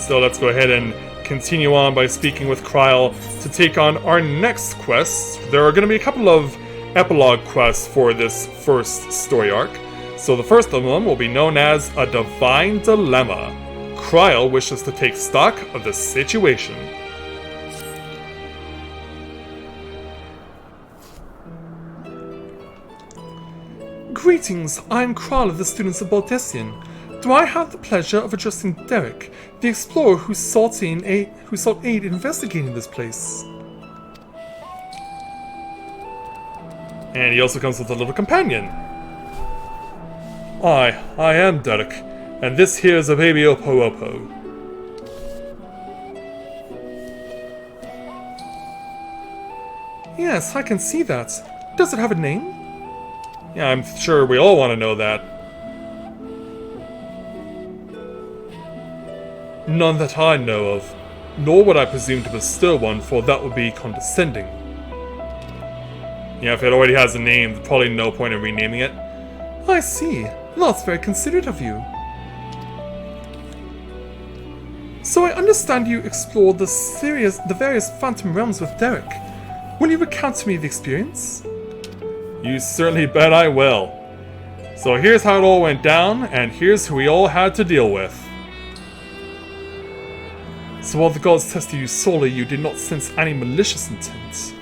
So let's go ahead and continue on by speaking with Kryl to take on our next quest. There are going to be a couple of epilogue quests for this first story arc. So the first of them will be known as a Divine Dilemma. Kryl wishes to take stock of the situation. Greetings, I am Kryl of the Students of Baldessian. Do I have the pleasure of addressing Derek, the explorer who sought aid in investigating this place? And he also comes with a little companion. I am Derek, and this here is a baby Opo Opo. Yes, I can see that. Does it have a name? Yeah, I'm sure we all want to know that. None that I know of, nor would I presume to bestow one, for that would be condescending. Yeah, if it already has a name, there's probably no point in renaming it. I see. That's very considerate of you. So I understand you explored the various Phantom Realms with Derek. Will you recount to me the experience? You certainly bet I will. So here's how it all went down, and here's who we all had to deal with. So while the gods tested you sorely, you did not sense any malicious intent.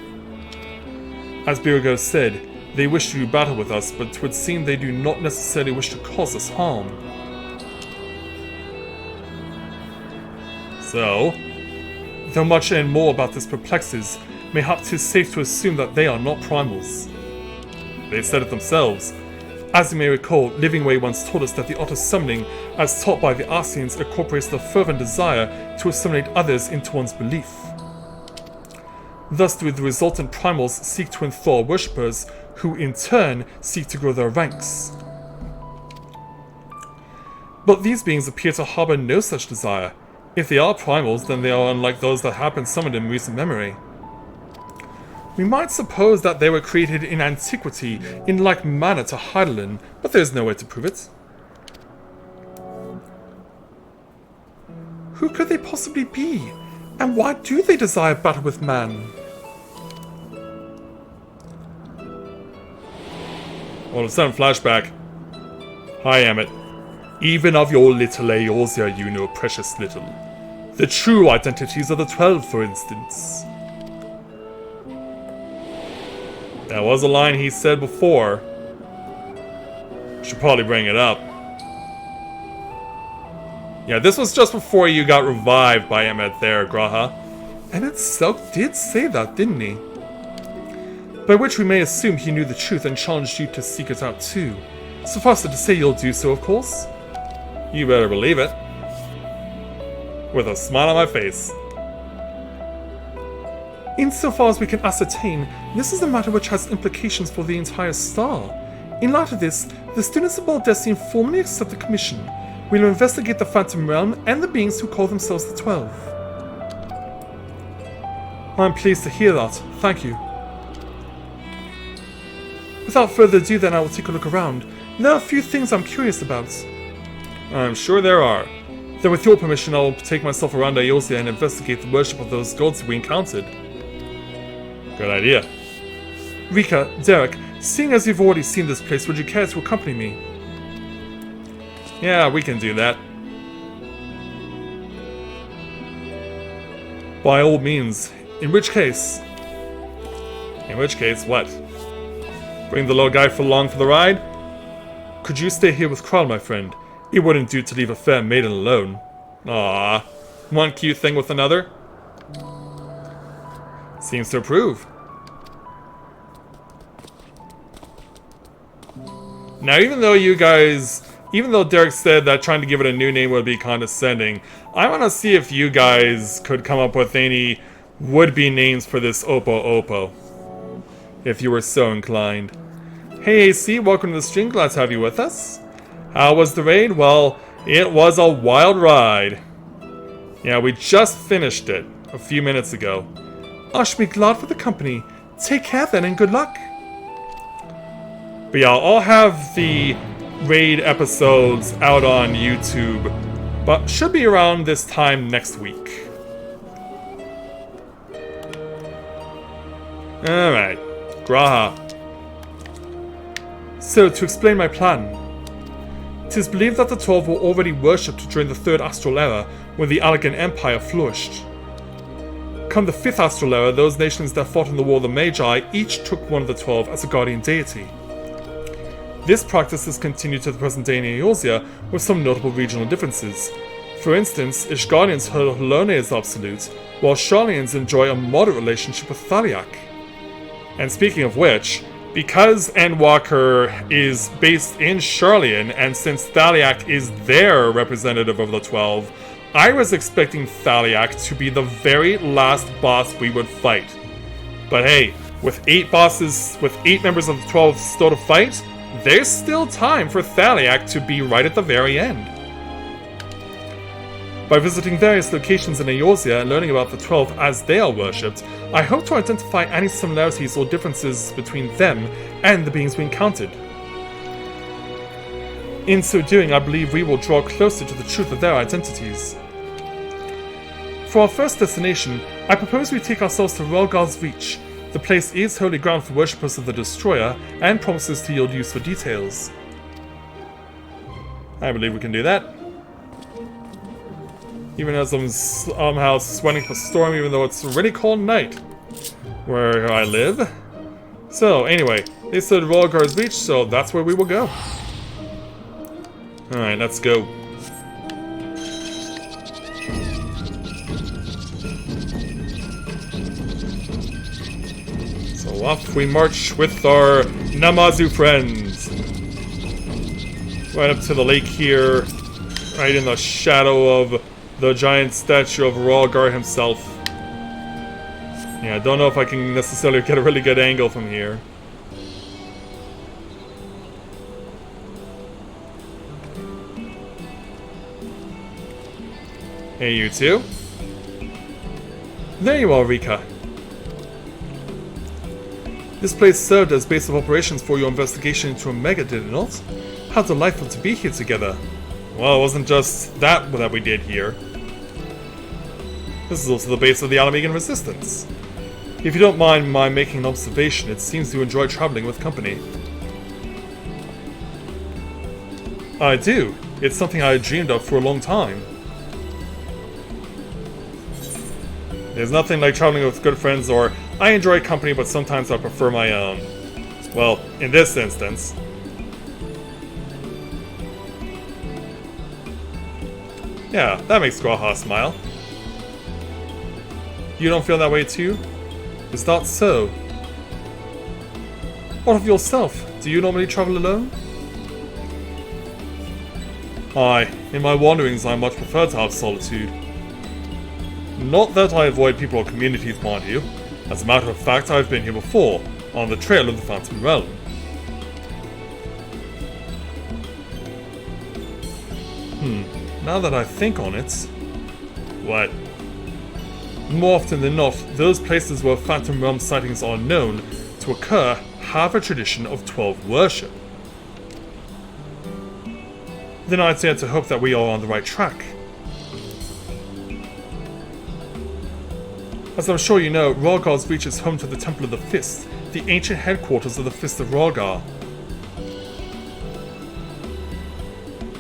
As Birago said, they wish to do battle with us, but it would seem they do not necessarily wish to cause us harm. So, though much and more about this perplexes, mayhap 'tis safe to assume that they are not primals. They said it themselves. As you may recall, Livingway once told us that the auto summoning, as taught by the Arceans, incorporates the fervent desire to assimilate others into one's belief. Thus do the resultant primals seek to enthrall worshippers, who in turn seek to grow their ranks. But these beings appear to harbor no such desire. If they are primals, then they are unlike those that have been summoned in recent memory. We might suppose that they were created in antiquity in like manner to Heidelin, but there is no way to prove it. Who could they possibly be? And why do they desire battle with man? All of a sudden, flashback. Hi, Emmett. Even of your little Eorzea you know precious little. The true identities of the 12, for instance. That was a line he said before. Should probably bring it up. Yeah, this was just before you got revived by Emmett there, Graha. Emmett Selk did say that, didn't he? By which we may assume he knew the truth and challenged you to seek it out too. Suffice it to say you'll do so, of course. You better believe it. With a smile on my face. Insofar as we can ascertain, this is a matter which has implications for the entire star. In light of this, the students of Baldessian formally accept the commission. We will investigate the Phantom Realm and the beings who call themselves the 12. I'm pleased to hear that. Thank you. Without further ado then, I will take a look around. There are a few things I'm curious about. I'm sure there are. Then with your permission, I will take myself around Eorzea and investigate the worship of those gods we encountered. Good idea. Rika, Derek, seeing as you've already seen this place, would you care to accompany me? Yeah, we can do that. By all means. In which case, what? Bring the little guy along for the ride? Could you stay here with Kryl, my friend? It wouldn't do to leave a fair maiden alone. Ah, one cute thing with another? Seems to approve. Now, even though Derek said that trying to give it a new name would be condescending, I want to see if you guys could come up with any would-be names for this Opo Opo. If you were so inclined. Hey AC, welcome to the stream, glad to have you with us. How was the raid? Well, it was a wild ride. Yeah, we just finished it a few minutes ago. I shall be glad for the company. Take care then and good luck. But yeah, I'll have the raid episodes out on YouTube but should be around this time next week. Alright, Graha. So, to explain my plan. It is believed that the 12 were already worshipped during the 3rd Astral Era, when the Allegan Empire flourished. Come the 5th Astral Era, those nations that fought in the War of the Magi each took one of the 12 as a guardian deity. This practice has continued to the present day in Eorzea, with some notable regional differences. For instance, Ishgardians hold Halone as absolute, while Sharlayans enjoy a moderate relationship with Thaliak. And speaking of which, because Endwalker is based in Sharlayan, and since Thaliak is their representative of the 12, I was expecting Thaliak to be the very last boss we would fight. But hey, with 8 members of the 12 still to fight, there's still time for Thaliak to be right at the very end. By visiting various locations in Eorzea and learning about the 12 as they are worshipped, I hope to identify any similarities or differences between them and the beings we encountered. In so doing, I believe we will draw closer to the truth of their identities. For our first destination, I propose we take ourselves to Rhalgar's Reach. The place is holy ground for worshippers of the Destroyer, and promises to yield useful details. I believe we can do that. Even as I'm somehow sweating for storm, even though it's a really cold night where I live. So, anyway, they said Rhalgar's Reach, so that's where we will go. Alright, let's go. So off we march with our Namazu friends. Right up to the lake here, right in the shadow of the giant statue of Rhalgar himself. Yeah, I don't know if I can necessarily get a really good angle from here. Hey, you two. There you are, Rika. This place served as base of operations for your investigation into Omega, did it not? How delightful to be here together. Well, it wasn't just that we did here. This is also the base of the Alamegan Resistance. If you don't mind my making an observation, it seems you enjoy traveling with company. I do. It's something I had dreamed of for a long time. There's nothing like traveling with good friends, or I enjoy company, but sometimes I prefer my own. Well, in this instance. Yeah, that makes Graha smile. You don't feel that way too? Is that so? What of yourself? Do you normally travel alone? Aye, in my wanderings I much prefer to have solitude. Not that I avoid people or communities, mind you. As a matter of fact, I've been here before, on the trail of the Phantom Realm. Now that I think on it... What? More often than not, those places where Phantom Realm sightings are known to occur have a tradition of 12 worship. Then I'd dare to hope that we are on the right track. As I'm sure you know, Rhalgar's Reach is home to the Temple of the Fist, the ancient headquarters of the Fist of Rhalgar.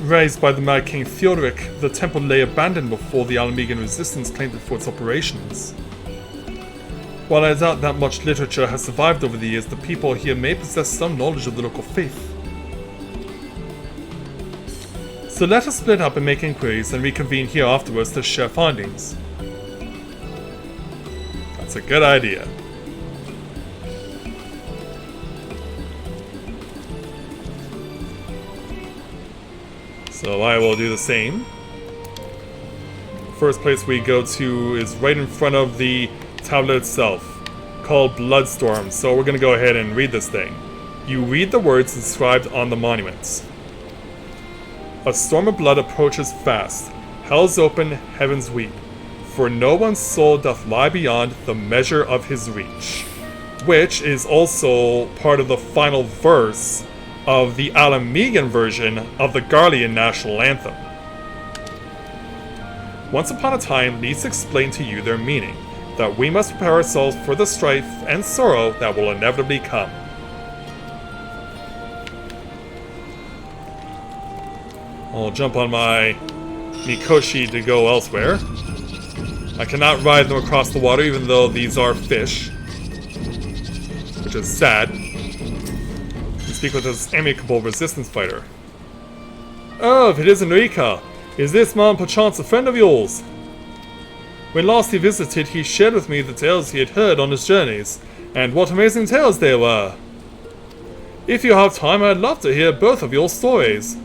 Raised by the Mad King Theodoric, the temple lay abandoned before the Alamegan Resistance claimed it for its operations. While I doubt that much literature has survived over the years, the people here may possess some knowledge of the local faith. So let us split up and make inquiries and reconvene here afterwards to share findings. That's a good idea. So I will do the same. The first place we go to is right in front of the tablet itself, called Bloodstorm. So we're going to go ahead and read this thing. You read the words inscribed on the monuments. A storm of blood approaches fast. Hell's open, heavens weep. For no one's soul doth lie beyond the measure of his reach. Which is also part of the final verse of the Alamegan version of the Garlean national anthem. once upon a time needs to explain to you their meaning, that we must prepare ourselves for the strife and sorrow that will inevitably come. I'll jump on my Mikoshi to go elsewhere. I cannot ride them across the water even though these are fish, which is sad. We speak with this amicable resistance fighter. Oh, if it isn't Rika, is this man perchance a friend of yours? When last he visited, he shared with me the tales he had heard on his journeys, and what amazing tales they were. If you have time, I'd love to hear both of your stories.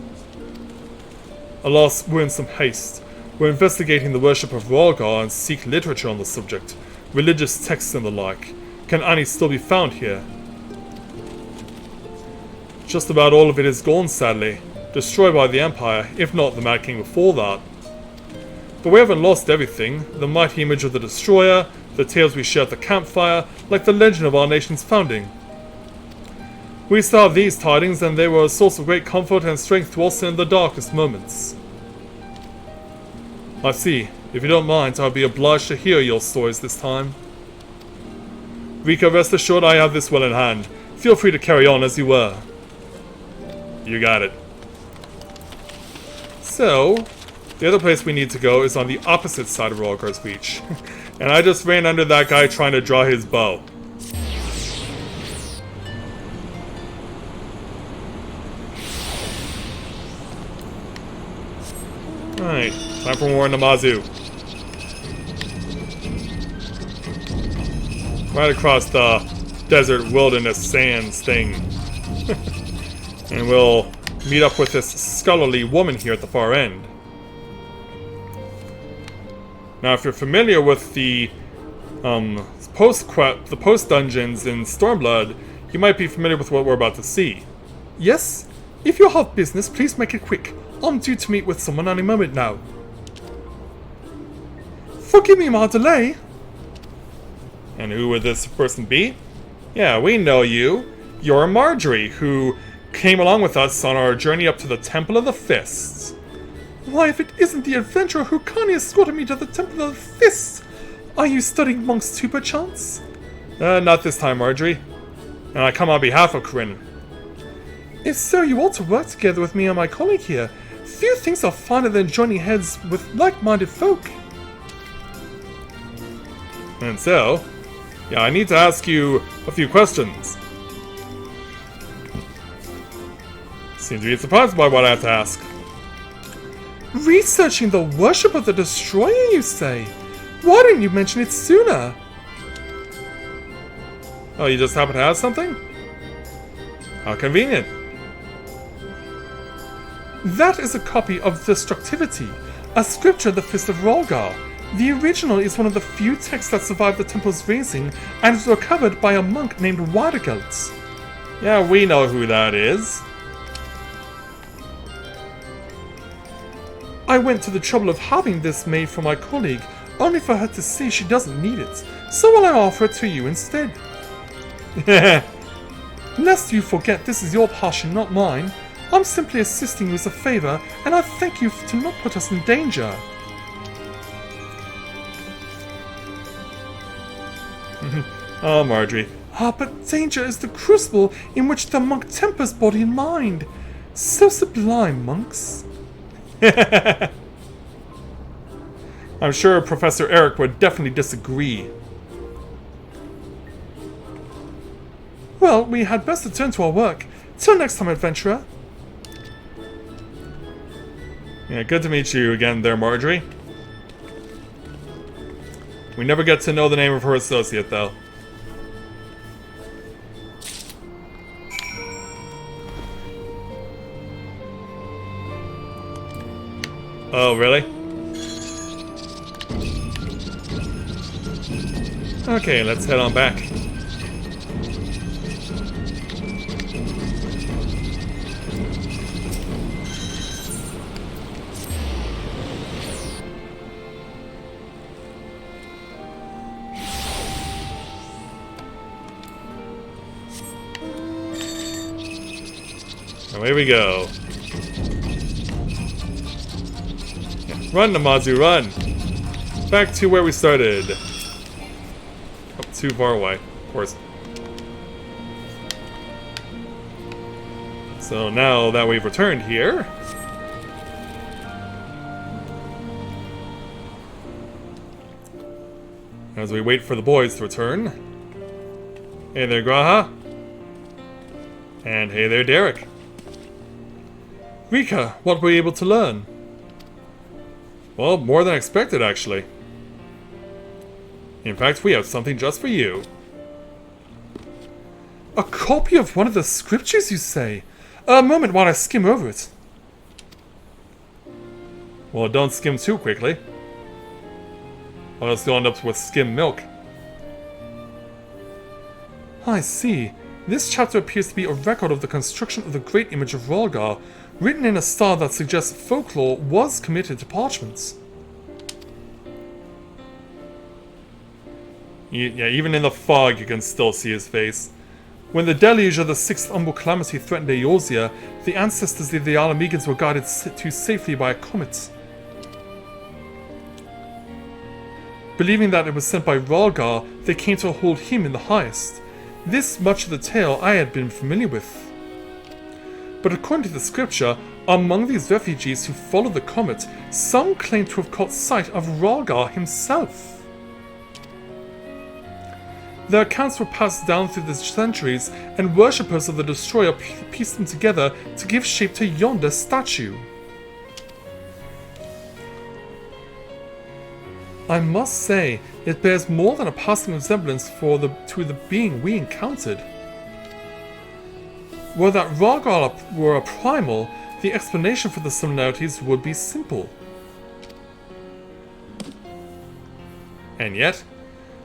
Alas, we're in some haste. We're investigating the worship of Ralgar and seek literature on the subject, religious texts and the like. Can any still be found here? Just about all of it is gone, sadly. Destroyed by the Empire, if not the Mad King before that. But we haven't lost everything. The mighty image of the Destroyer, the tales we share at the campfire, like the legend of our nation's founding. We still have these tidings, and they were a source of great comfort and strength to us in the darkest moments. I see. If you don't mind, I'll be obliged to hear your stories this time. Rika, rest assured I have this well in hand. Feel free to carry on as you were. You got it. So, the other place we need to go is on the opposite side of Ralgar's Reach. And I just ran under that guy trying to draw his bow. Alright, time for more Namazu. Right across the desert wilderness sands thing. And we'll meet up with this scholarly woman here at the far end. Now, if you're familiar with the post dungeons in Stormblood, you might be familiar with what we're about to see. Yes? If you have business, please make it quick. I'm due to meet with someone any moment now. Forgive me my delay. And who would this person be? Yeah, we know you. You're Marjorie, who came along with us on our journey up to the Temple of the Fists. Why, if it isn't the adventurer who kindly escorted me to the Temple of the Fists! Are you studying monks too, perchance? Not this time, Marjorie. And I come on behalf of Corinne. If so, you ought to work together with me and my colleague here. Few things are finer than joining heads with like-minded folk. And so, yeah, I need to ask you a few questions. Seem to be surprised by what I have to ask. Researching the worship of the Destroyer, you say? Why didn't you mention it sooner? Oh, you just happen to have something? How convenient. That is a copy of Destructivity, a scripture of the Fist of Ralgar. The original is one of the few texts that survived the temple's razing and was recovered by a monk named Wadagelt. Yeah, we know who that is. I went to the trouble of having this made for my colleague, only for her to say she doesn't need it, so will I offer it to you instead. Lest you forget this is your passion, not mine. I'm simply assisting you as a favor, and I thank you to not put us in danger. Oh, Marjorie. Ah, but danger is the crucible in which the monk tempers body and mind. So sublime, monks. I'm sure Professor Eric would definitely disagree. Well, we had best return to our work. Till next time, adventurer. Yeah, good to meet you again there, Marjorie. We never get to know the name of her associate, though. Oh, really? Okay, let's head on back. Away we go. Run, Namazu, run! Back to where we started. Oh, too far away, of course. So now that we've returned here... as we wait for the boys to return. Hey there, Graha. And hey there, Derek. Rika, what were you able to learn? Well, more than expected, actually. In fact, we have something just for you. A copy of one of the scriptures, you say? A moment while I skim over it. Well, don't skim too quickly. Or else you'll end up with skim milk. I see. This chapter appears to be a record of the construction of the great image of Rolgar, written in a style that suggests folklore was committed to parchments. Yeah, even in the fog you can still see his face. When the deluge of the Sixth Umbral Calamity threatened Eorzea, the ancestors of the Alamegans were guided to safety by a comet. Believing that it was sent by Rolgar, they came to hold him in the highest. This much of the tale I had been familiar with. But according to the scripture, among these refugees who followed the comet, some claim to have caught sight of Rolgar himself. Their accounts were passed down through the centuries, and worshippers of the Destroyer pieced them together to give shape to yonder statue. I must say, it bears more than a passing resemblance to the being we encountered. Were that Rolgar were a primal, the explanation for the similarities would be simple. And yet?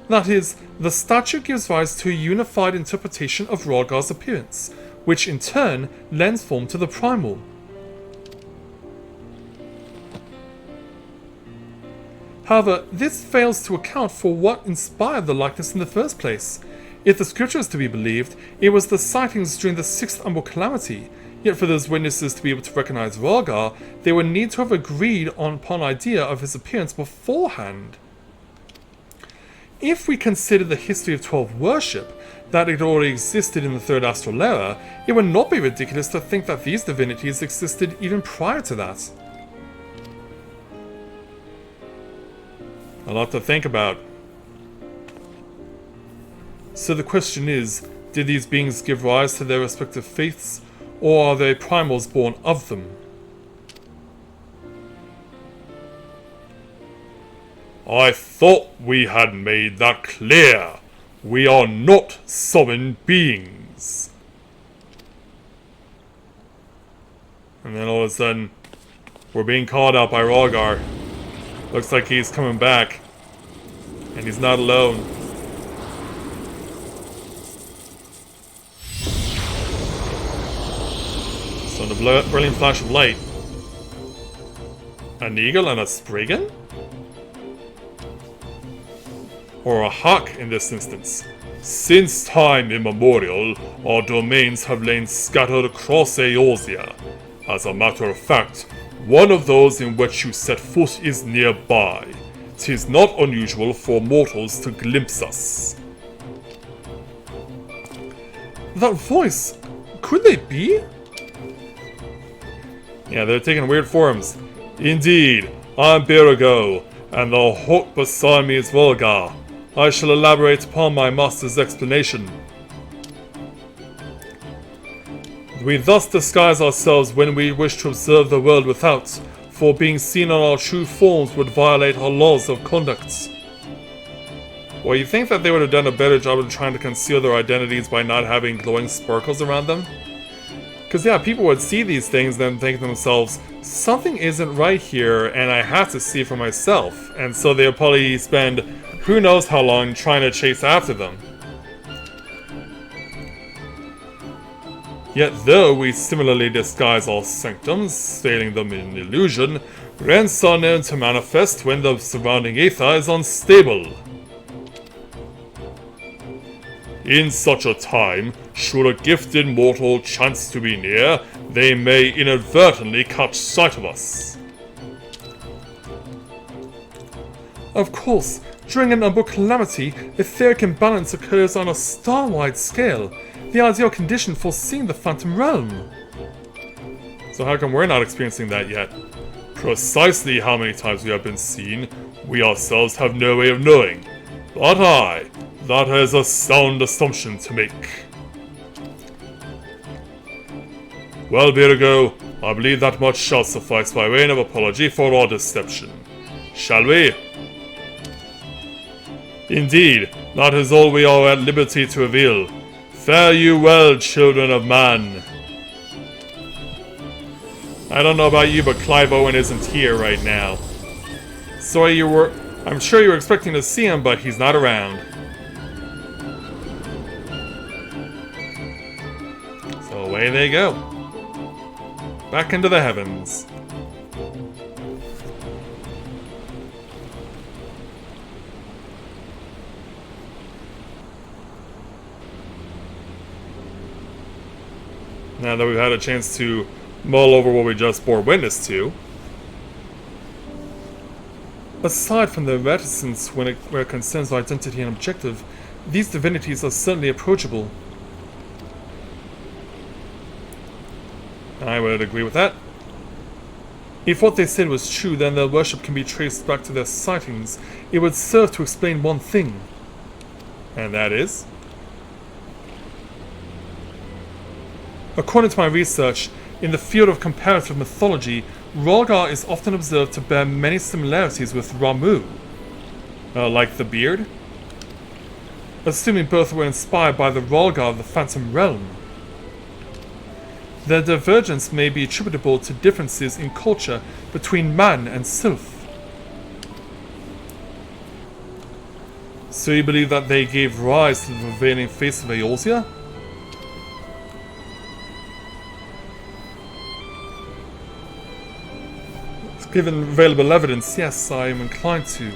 That is, the statue gives rise to a unified interpretation of Rolgar's appearance, which in turn lends form to the primal. However, this fails to account for what inspired the likeness in the first place. If the scripture is to be believed, it was the sightings during the Sixth Umbral Calamity, yet for those witnesses to be able to recognize Rolgar, they would need to have agreed upon an idea of his appearance beforehand. If we consider the history of 12 worship, that it already existed in the Third Astral Era, it would not be ridiculous to think that these divinities existed even prior to that. A lot to think about. So the question is, did these beings give rise to their respective faiths, or are they primals born of them? I thought we had made that clear. We are not summoned beings. And then all of a sudden, we're being called out by Rolgar. Looks like he's coming back. And he's not alone. So in the brilliant flash of light, an eagle and a Spriggan? Or a hawk in this instance. Since time immemorial, our domains have lain scattered across Eorzea. As a matter of fact, one of those in which you set foot is nearby. 'Tis not unusual for mortals to glimpse us. That voice, could they be? Yeah, they're taking weird forms. Indeed, I'm Birago, and the hawk beside me is Rolgar. I shall elaborate upon my master's explanation. We thus disguise ourselves when we wish to observe the world without, for being seen on our true forms would violate our laws of conduct. Well, you think that they would have done a better job of trying to conceal their identities by not having glowing sparkles around them? Because yeah, people would see these things and then think to themselves, something isn't right here and I have to see for myself. And so they'll probably spend who knows how long trying to chase after them. Yet though we similarly disguise our sanctums, veiling them in illusion, rents are known to manifest when the surrounding aether is unstable. In such a time, should a gifted mortal chance to be near, they may inadvertently catch sight of us. Of course, during an umbral calamity, etheric imbalance occurs on a star-wide scale, the ideal condition for seeing the Phantom Realm. So how come we're not experiencing that yet? Precisely how many times we have been seen, we ourselves have no way of knowing. But that is a sound assumption to make. Well, Virgo, I believe that much shall suffice by way of apology for our deception. Shall we? Indeed, that is all we are at liberty to reveal. Fare you well, children of man. I don't know about you, but Clive Owen isn't here right now. Sorry I'm sure you were expecting to see him, but he's not around. So away they go. Back into the heavens. Now that we've had a chance to mull over what we just bore witness to. Aside from their reticence where it concerns identity and objective, these divinities are certainly approachable. I would agree with that. If what they said was true, then their worship can be traced back to their sightings. It would serve to explain one thing. And that is? According to my research, in the field of comparative mythology, Rolgar is often observed to bear many similarities with Ramu. Like the beard? Assuming both were inspired by the Rolgar of the Phantom Realm. Their divergence may be attributable to differences in culture between man and sylph. So you believe that they gave rise to the prevailing face of Eorzea? Given available evidence, yes, I am inclined to.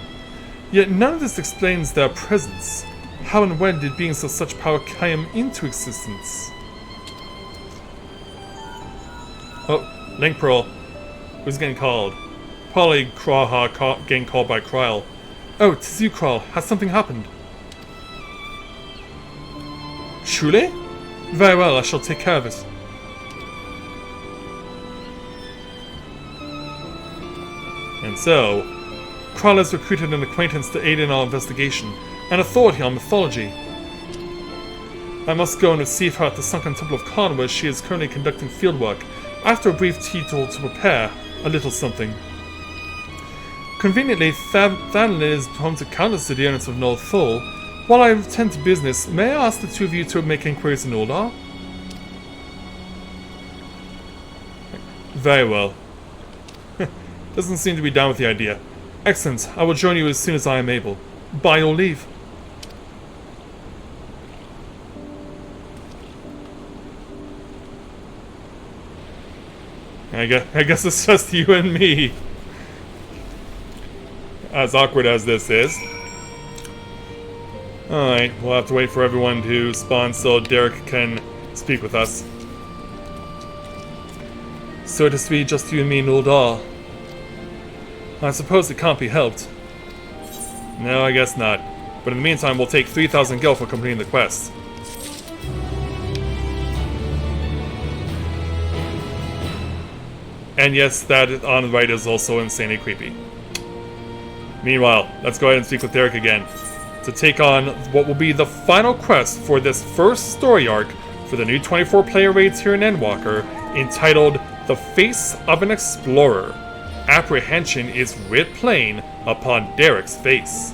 Yet none of this explains their presence. How and when did beings of such power come into existence? Oh, Link Pearl. Who's getting called? Probably Kraha getting called by Kryl. Oh, 'tis you, Kryl. Has something happened? Truly? Very well, I shall take care of it. And so, Kryl has recruited an acquaintance to aid in our investigation, an authority on mythology. I must go and receive her at the Sunken Temple of Khan, where she is currently conducting fieldwork, after a brief tea to prepare a little something. Conveniently, Thanlin is home to countless adherents of North Thul. While I attend to business, may I ask the two of you to make inquiries in Uldar? Very well. Doesn't seem to be down with the idea. Excellent. I will join you as soon as I am able. By your leave. I guess it's just you and me. As awkward as this is. Alright, we'll have to wait for everyone to spawn so Derek can speak with us. So it is to be just you and me in Uldar. I suppose it can't be helped. No, I guess not. But in the meantime, we'll take 3,000 gil for completing the quest. And yes, that on the right is also insanely creepy. Meanwhile, let's go ahead and speak with Derek again to take on what will be the final quest for this first story arc for the new 24-player raids here in Endwalker, entitled The Face of an Explorer. Apprehension is writ plain upon Derek's face.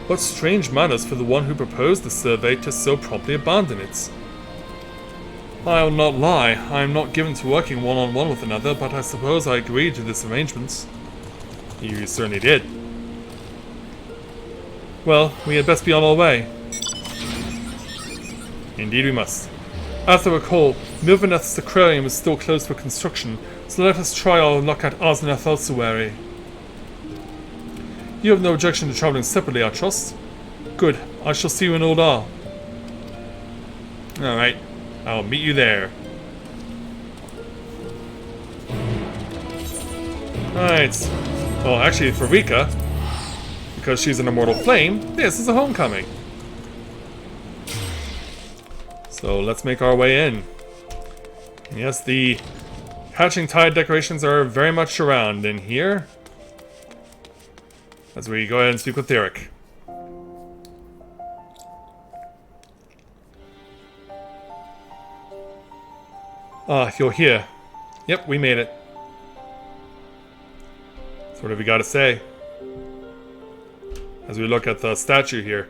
What strange manners for the one who proposed the survey to so promptly abandon it. I'll not lie, I am not given to working one-on-one with another, but I suppose I agreed to this arrangement. You certainly did. Well, we had best be on our way. Indeed we must. As I recall, Milvaneth's aquarium is still closed for construction, so let us try our luck at Osneth elsewhere. You have no objection to travelling separately, I trust? Good, I shall see you in Uldar. Alright, I'll meet you there. Alright, Well, actually, for Rika, because she's an immortal flame, this is a homecoming. So let's make our way in. Yes, the Hatching Tide decorations are very much around in here. As we go ahead and speak with Derek. Ah, you're here. Yep, we made it. So what have we got to say? As we look at the statue here.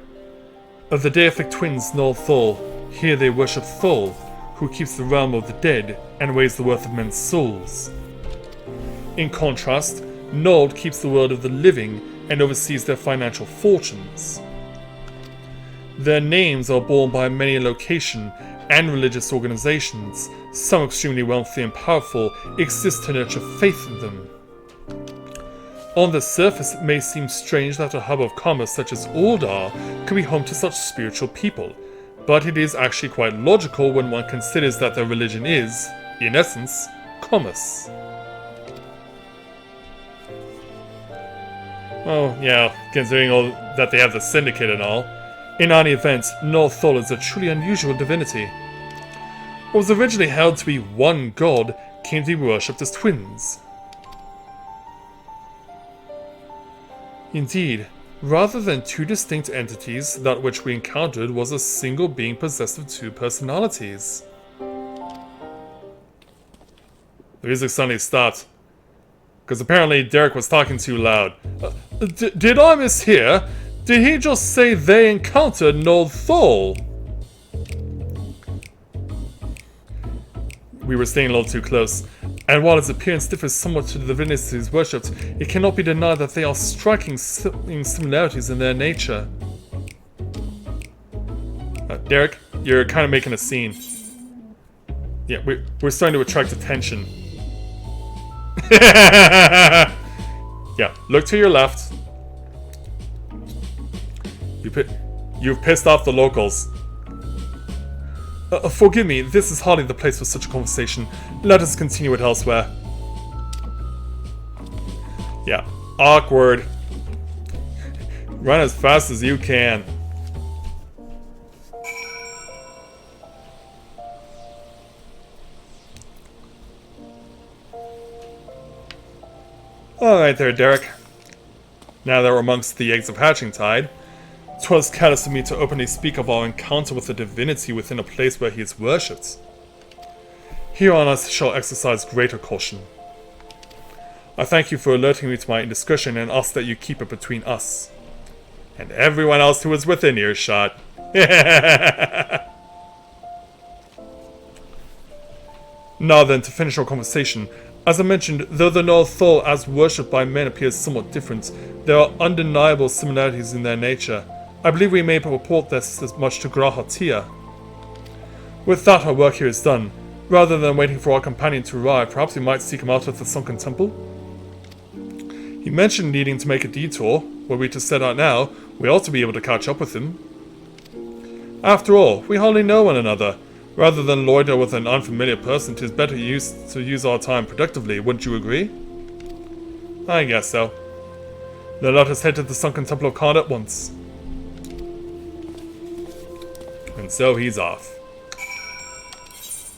Of the Deific twins, Null Thul, here they worship Thul, who keeps the realm of the dead and weighs the worth of men's souls. In contrast, Nold keeps the world of the living and oversees their financial fortunes. Their names are borne by many location and religious organizations. Some extremely wealthy and powerful exist to nurture faith in them. On the surface, it may seem strange that a hub of commerce such as Uldar could be home to such spiritual people, but it is actually quite logical when one considers that their religion is, in essence, commerce. Oh, yeah, considering all that they have the Syndicate and all. In any event, Null Thul is a truly unusual divinity. What was originally held to be one god came to be worshipped as twins. Indeed, rather than two distinct entities, that which we encountered was a single being possessed of two personalities. The music suddenly stopped. Because apparently Derek was talking too loud. Did I mishear? Did he just say they encountered Null Thul? We were staying a little too close, and while its appearance differs somewhat to the divinities worshipped, it cannot be denied that they are striking similarities in their nature. Derek, you're kind of making a scene. Yeah, we're starting to attract attention. Yeah, look to your left. You've pissed off the locals. Forgive me, this is hardly the place for such a conversation. Let us continue it elsewhere. Yeah, awkward. Run as fast as you can. Alright there, Derek. Now that we're amongst the eggs of Hatching Tide, 'twas careless of me to openly speak of our encounter with a divinity within a place where he is worshipped. Hereon I shall exercise greater caution. I thank you for alerting me to my indiscretion and ask that you keep it between us. And everyone else who is within earshot. Now then, to finish our conversation. As I mentioned, though the Null Thul as worshipped by men appears somewhat different, there are undeniable similarities in their nature. I believe we may report this as much to Grahatia. With that, our work here is done. Rather than waiting for our companion to arrive, perhaps we might seek him out at the Sunken Temple? He mentioned needing to make a detour. Were we to set out now, we ought to be able to catch up with him. After all, we hardly know one another. Rather than loiter with an unfamiliar person, 'tis better to use our time productively, wouldn't you agree? I guess so. Then let us head to the Sunken Temple of Khan at once. And so he's off.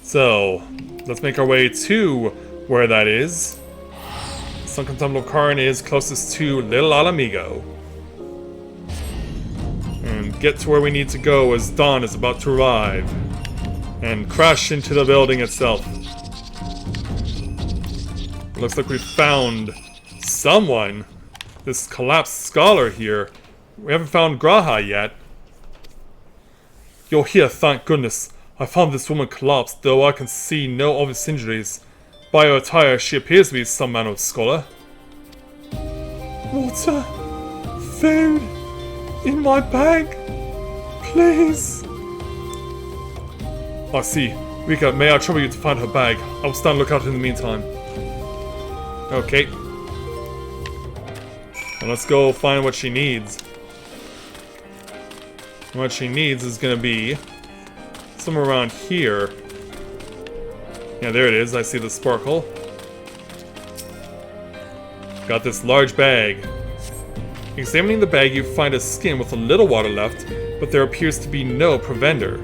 So, let's make our way to where that is. Sunken Temple of Karn is closest to Little Alamigo. And get to where we need to go as dawn is about to arrive. And crash into the building itself. Looks like we found someone. This collapsed scholar here. We haven't found Graha yet. You're here, thank goodness. I found this woman collapsed, though I can see no obvious injuries. By her attire, she appears to be some manner of scholar. Water, food, in my bag, please. I see. Rika, may I trouble you to find her bag? I will stand lookout in the meantime. Okay. Well, let's go find what she needs. What she needs is gonna be somewhere around here. Yeah, there it is. I see the sparkle. Got this large bag. Examining the bag, you find a skin with a little water left, but there appears to be no provender.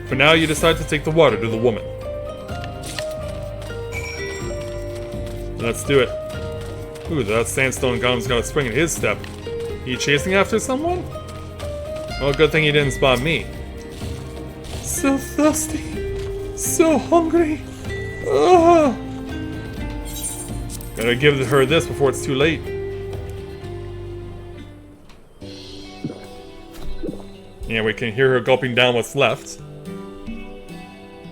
For now, you decide to take the water to the woman. Let's do it. Ooh, that sandstone golem's got a spring in his step. You chasing after someone? Well, good thing he didn't spot me. So thirsty. So hungry. Ugh. Gotta give her this before it's too late. Yeah, we can hear her gulping down what's left.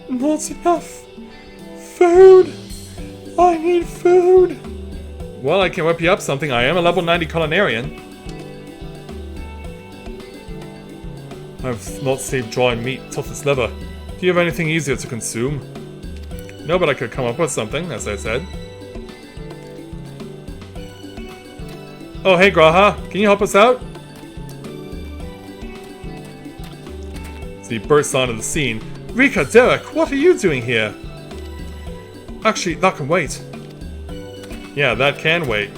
Not enough. Food. I need food. Well, I can whip you up something. I am a level 90 culinarian. I've not saved dry meat, tough as leather. Do you have anything easier to consume? No, but I could come up with something, as I said. Oh, hey, Graha. Can you help us out? So he bursts onto the scene. Rika, Derek, what are you doing here? Actually, that can wait. Yeah, that can wait.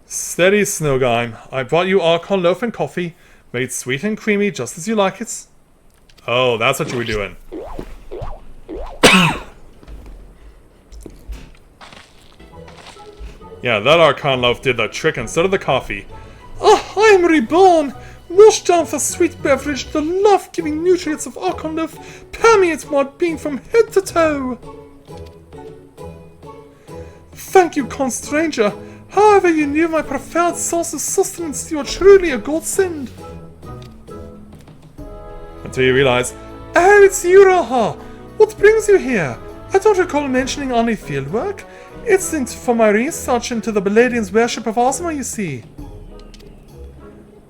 Steady, Snowgime. I brought you Archon loaf and coffee, made sweet and creamy just as you like it. Oh, that's what you were doing. Yeah, that Archon loaf did the trick instead of the coffee. Oh, I am reborn! Wash down the sweet beverage, the life-giving nutrients of Archon loaf permeate my being from head to toe. Thank you, kind stranger. However you knew my preferred source of sustenance, you are truly a godsend. Until you realize, oh, it's you, Raha. What brings you here? I don't recall mentioning any fieldwork. It's for my research into the Beladian's worship of Ozma, you see.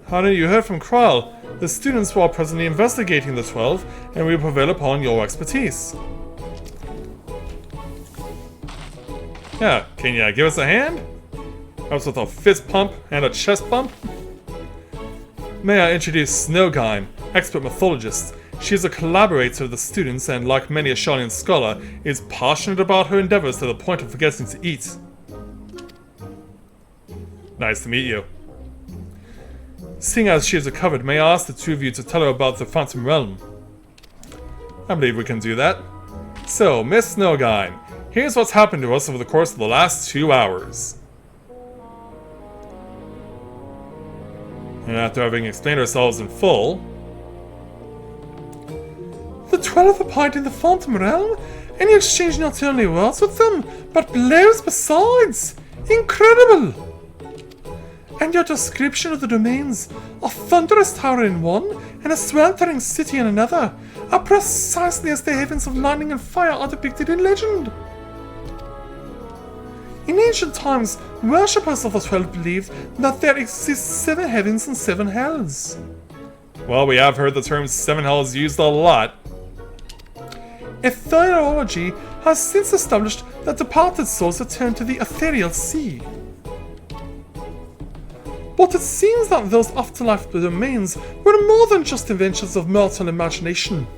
Honey, you heard from Kral. The students were presently investigating the 12, and we prevail upon your expertise. Yeah, can you give us a hand? Helps with a fist pump and a chest pump. May I introduce Snowgime, expert mythologist. She is a collaborator of the students and, like many a Shalian scholar, is passionate about her endeavors to the point of forgetting to eat. Nice to meet you. Seeing as she is recovered, may I ask the two of you to tell her about the Phantom Realm? I believe we can do that. So, Miss Snowgime, here's what's happened to us over the course of the last 2 hours. And after having explained ourselves in full... The 12 applied in the Phantom Realm, and you exchanged not only words with them, but blows besides! Incredible! And your description of the domains, a thunderous tower in one, and a sweltering city in another, are precisely as the heavens of lightning and fire are depicted in legend. In ancient times, worshippers of the 12 believed that there exist 7 heavens and 7 hells. Well, we have heard the term 7 hells used a lot. Ethereology has since established that departed souls return to the ethereal sea. But it seems that those afterlife domains were more than just inventions of mortal imagination.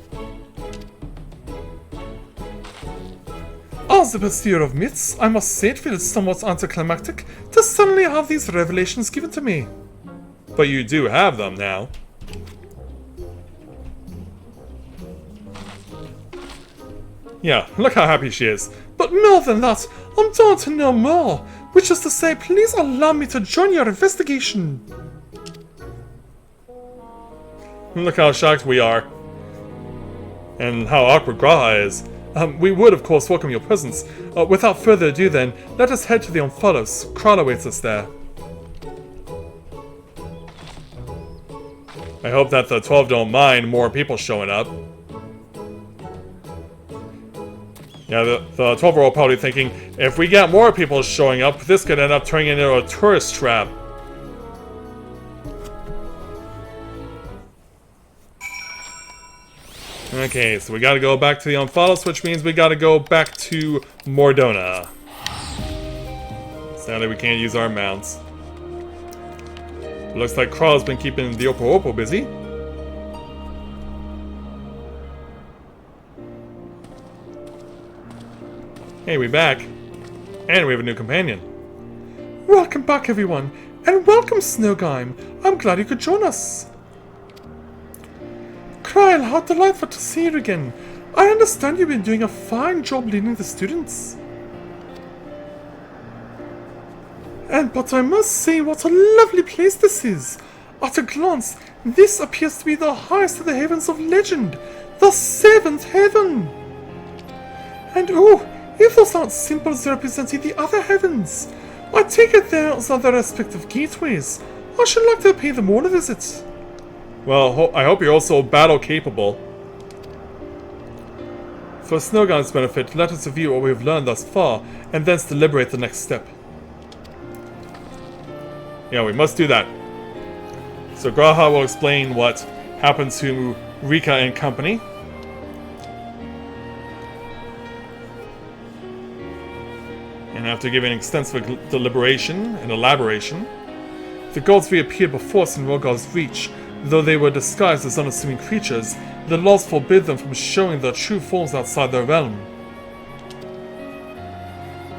As the pursuer of myths, I must say it feels somewhat anticlimactic to suddenly have these revelations given to me. But you do have them now. Yeah, look how happy she is. But more than that, I'm dying to know more, which is to say, please allow me to join your investigation. Look how shocked we are. And how awkward Graha is. We would, of course, welcome your presence. Without further ado, then, let us head to the Omphalos. Kral awaits us there. I hope that the 12 don't mind more people showing up. Yeah, the 12 are all probably thinking, if we get more people showing up, this could end up turning into a tourist trap. Okay, so we gotta go back to the Omphalos, which means we gotta go back to Mordona. Sadly, we can't use our mounts. Looks like Kral's been keeping the Opo busy. Hey, we back. And we have a new companion. Welcome back, everyone, and welcome, Snowgime. I'm glad you could join us. Kyle, how delightful to see you again. I understand you've been doing a fine job leading the students. But I must say, what a lovely place this is. At a glance, this appears to be the highest of the heavens of legend, the seventh heaven. And oh, if those aren't symbols representing the other heavens, I take it there's other respective gateways. I should like to pay them all a visit. Well, I hope you're also battle capable. For Snowgime's benefit, let us review what we have learned thus far, and thence deliberate the next step. Yeah, we must do that. So Graha will explain what happened to Rika and company. And after giving extensive deliberation and elaboration, the gods reappeared before us in Rogar's reach. Though they were disguised as unassuming creatures, the laws forbid them from showing their true forms outside their realm.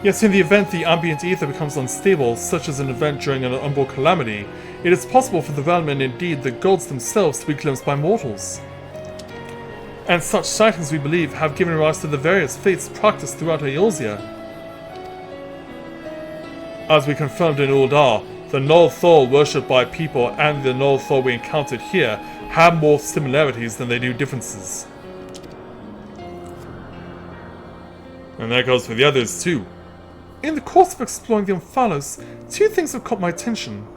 Yet in the event the ambient ether becomes unstable, such as an event during an umbral calamity, it is possible for the realm and indeed the gods themselves to be glimpsed by mortals. And such sightings, we believe, have given rise to the various faiths practiced throughout Eorzea. As we confirmed in Uldar, the Null Thor worshipped by people and the Null Thor we encountered here have more similarities than they do differences. And that goes for the others too. In the course of exploring the Umphalos, two things have caught my attention.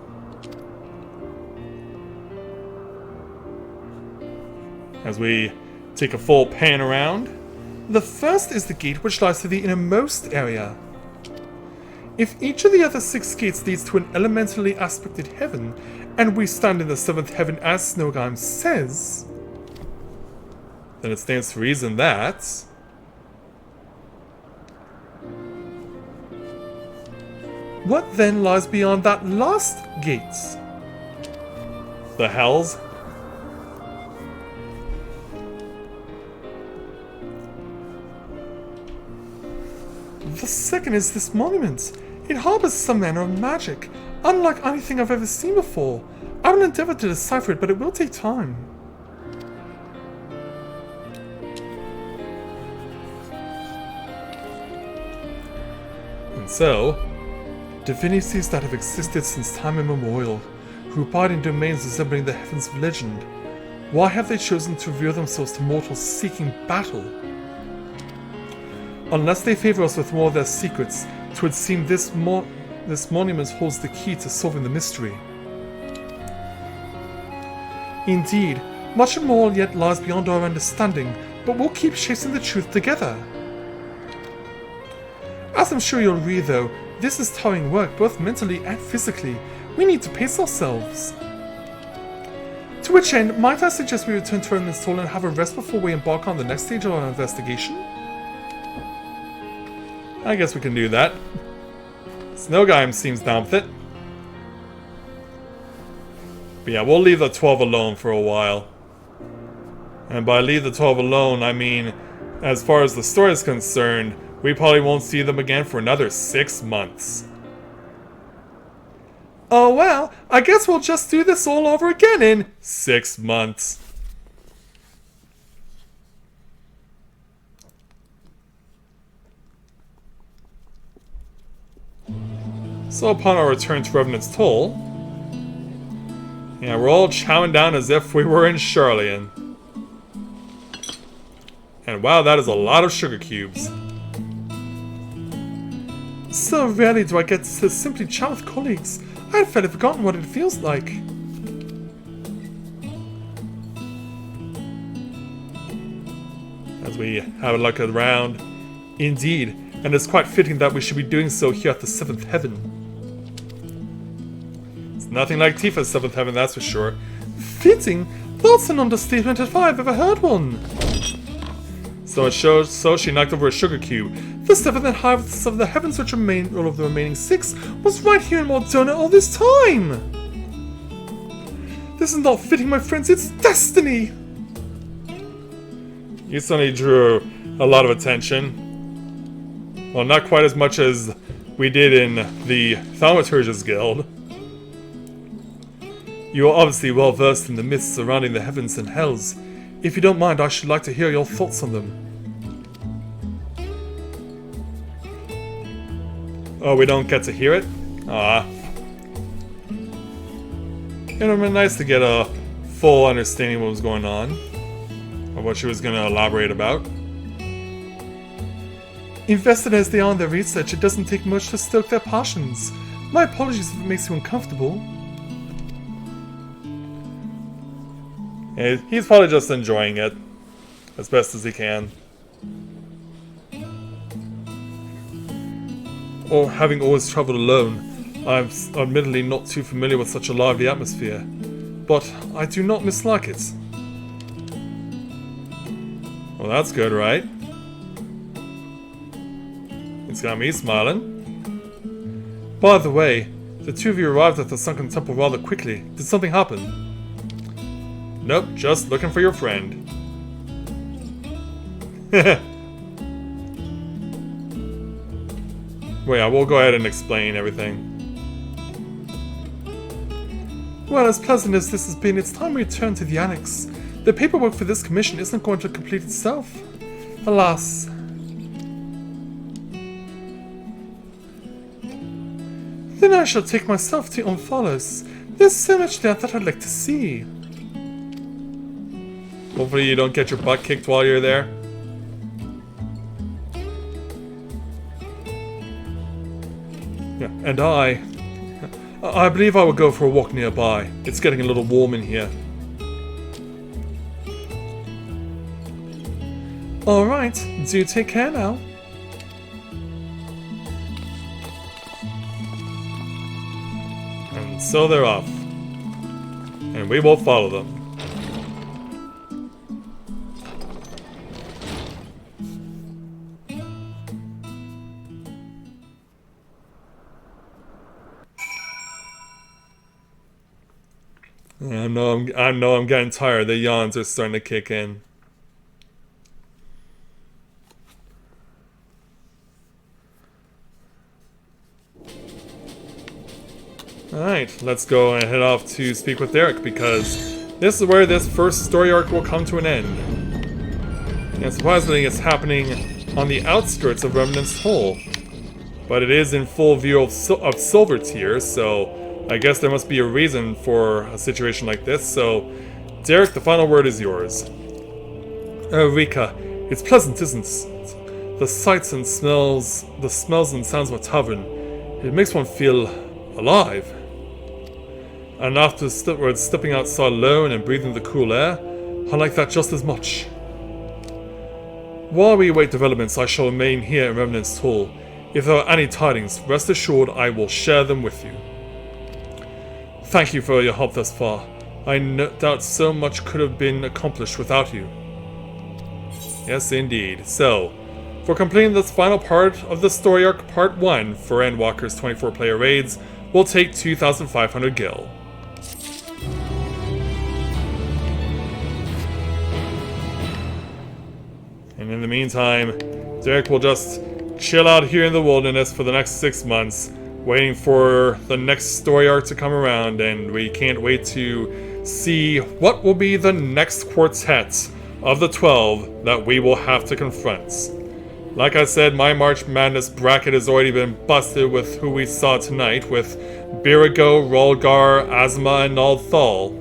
As we take a full pan around. The first is the gate which lies to the innermost area. If each of the other 6 gates leads to an elementally aspected heaven, and we stand in the 7th heaven as Snowgime says, then it stands to reason that what then lies beyond that last gate? The Hells? The second is this monument. It harbors some manner of magic, unlike anything I've ever seen before. I will endeavor to decipher it, but it will take time. And so, divinities that have existed since time immemorial, who abide in domains resembling the heavens of legend. Why have they chosen to reveal themselves to mortals seeking battle? Unless they favor us with more of their secrets, it would seem this monument holds the key to solving the mystery. Indeed, much more yet lies beyond our understanding, but we'll keep chasing the truth together. As I'm sure you'll read though, this is tiring work both mentally and physically. We need to pace ourselves. To which end, might I suggest we return to our install and have a rest before we embark on the next stage of our investigation? I guess we can do that. Snowgime seems down with it. But yeah, we'll leave the 12 alone for a while. And by leave the 12 alone, I mean, as far as the story is concerned, we probably won't see them again for another 6 months. Oh well, I guess we'll just do this all over again in 6 months. So upon our return to Revenant's Toll, yeah, we're all chowing down as if we were in Charlian. And wow, that is a lot of sugar cubes. So rarely do I get to simply chat with colleagues. I had fairly forgotten what it feels like. As we have a look around, indeed, and it's quite fitting that we should be doing so here at the 7th Heaven. It's nothing like Tifa's 7th Heaven, that's for sure. Fitting? That's an understatement if I've ever heard one. So it shows, so she knocked over a sugar cube. The 7th and highest of the heavens, which remain all of the remaining 6, was right here in Mordona all this time! This is not fitting, my friends, it's destiny! You suddenly drew a lot of attention. Well, not quite as much as we did in the Thaumaturge's Guild. You are obviously well versed in the myths surrounding the heavens and hells. If you don't mind, I should like to hear your thoughts on them. Oh, we don't get to hear it? Ah. It would have been nice to get a full understanding of what was going on, or what she was going to elaborate about. Invested as they are in their research, it doesn't take much to stoke their passions. My apologies if it makes you uncomfortable. He's probably just enjoying it as best as he can. Or having always traveled alone, I'm admittedly not too familiar with such a lively atmosphere, but I do not mislike it. Well, that's good, right? It's got me smiling. By the way, the two of you arrived at the sunken temple rather quickly. Did something happen? Nope, just looking for your friend. Well, yeah, we'll go ahead and explain everything. Well, as pleasant as this has been, it's time we return to the Annex. The paperwork for this commission isn't going to complete itself. Alas. Then I shall take myself to Omphalos. There's so much there that I'd like to see. Hopefully you don't get your butt kicked while you're there. Yeah, and I believe I will go for a walk nearby. It's getting a little warm in here. Alright, do take care now. And so they're off. And we will follow them. I know I'm getting tired. The yawns are starting to kick in. Alright, let's go and head off to speak with Derek, because this is where this first story arc will come to an end. And surprisingly, it's happening on the outskirts of Remnant's Hole. But it is in full view of Silver Tier, so I guess there must be a reason for a situation like this. So, Derek, the final word is yours. Rika, it's pleasant, isn't it? The sights and smells, the smells and sounds of a tavern. It makes one feel alive. And after stepping outside alone and breathing the cool air, I like that just as much. While we await developments, I shall remain here in Remnant's Hall. If there are any tidings, rest assured I will share them with you. Thank you for your help thus far. I no doubt so much could have been accomplished without you. Yes, indeed. So, for completing this final part of the story arc, part 1 for Endwalker's 24-player raids, will take 2,500 gil. And in the meantime, Derek will just chill out here in the wilderness for the next 6 months, waiting for the next story arc to come around, and we can't wait to see what will be the next quartet of the 12 that we will have to confront. Like I said, my March Madness bracket has already been busted with who we saw tonight, with Birago, Rolgar, Azma, and Naldthal,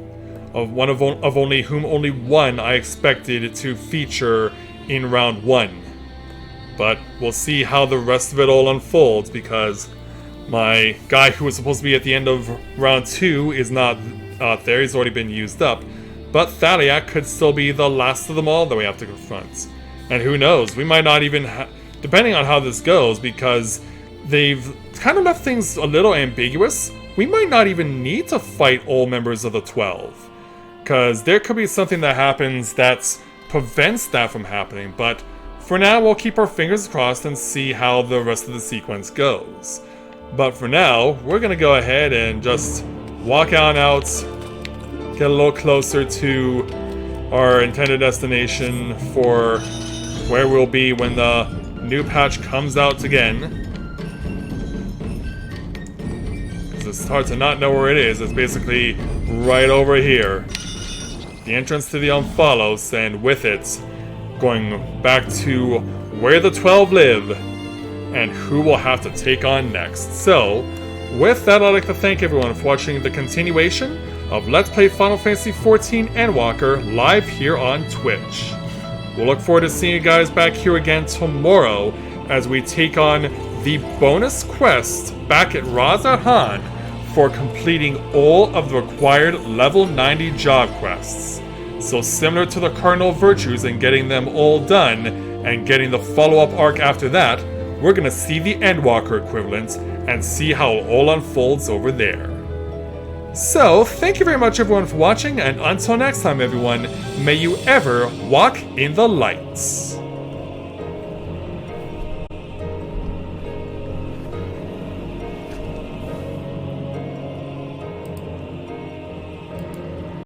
of only whom only one I expected to feature in round 1. But we'll see how the rest of it all unfolds, because my guy who was supposed to be at the end of round 2 is not out there. He's already been used up. But Thaliak could still be the last of them all that we have to confront. And who knows, we might not even depending on how this goes, because they've kind of left things a little ambiguous, we might not even need to fight all members of the 12. Because there could be something that happens that prevents that from happening, but for now we'll keep our fingers crossed and see how the rest of the sequence goes. But for now, we're gonna go ahead and just walk on out, get a little closer to our intended destination for where we'll be when the new patch comes out again. It's hard to not know where it is. It's basically right over here. The entrance to the Umphalos, and with it, going back to where the 12 live, and who we'll have to take on next. So, with that, I'd like to thank everyone for watching the continuation of Let's Play Final Fantasy XIV Endwalker live here on Twitch. We'll look forward to seeing you guys back here again tomorrow as we take on the bonus quest back at Razahan for completing all of the required level 90 job quests. So similar to the Cardinal Virtues and getting them all done, and getting the follow-up arc after that, we're gonna see the Endwalker equivalent and see how it all unfolds over there. So, thank you very much everyone for watching, and until next time everyone, may you ever walk in the lights.